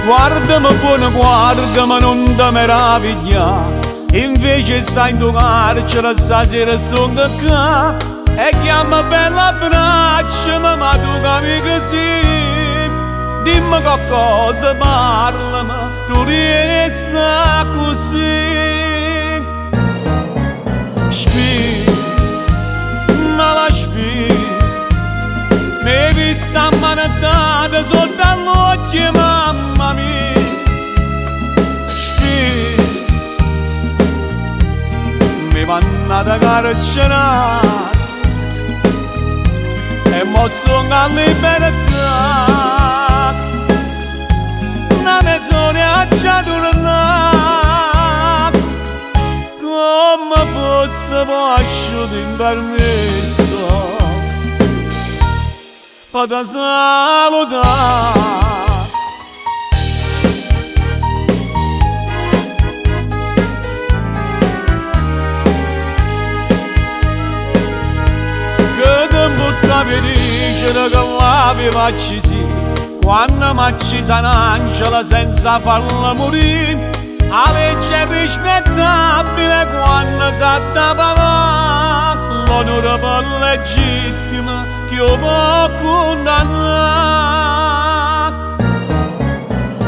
Guardami buono, guardami, non ti meravigliare. Invece stai in tuo carcere, stasera sono qua. E chiama bella braccia, ma tu capi che sì. Dimmi che cosa parlami, tu resta così. Spì, ma la spì. Mi hai vista ammanata sotto all'occhio, mamma mia. Spì, mi vanno ad carcerare. E mo sono a libertà. Una mezz'ora già tornata. Come fosse passato in permesso per te salutare. Per dicere che l'aveva uccisi quando mi uccisi un'angela senza farla morire. La legge è rispettabile quando si attappava. L'onore per legittima che io può condannare.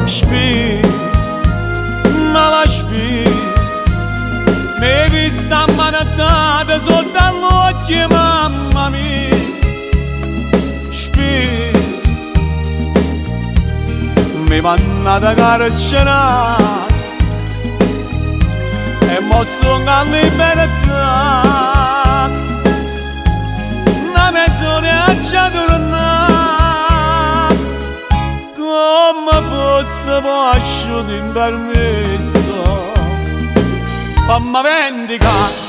Spì, ma la spì. Mi hai vista ammanata sotto all'occhio, mamma mia. Mi vanno ad carcerare. E mo sono a libertà. Una mezz'ora già tornata. Come fosse passato in permesso. Fammi vendicare.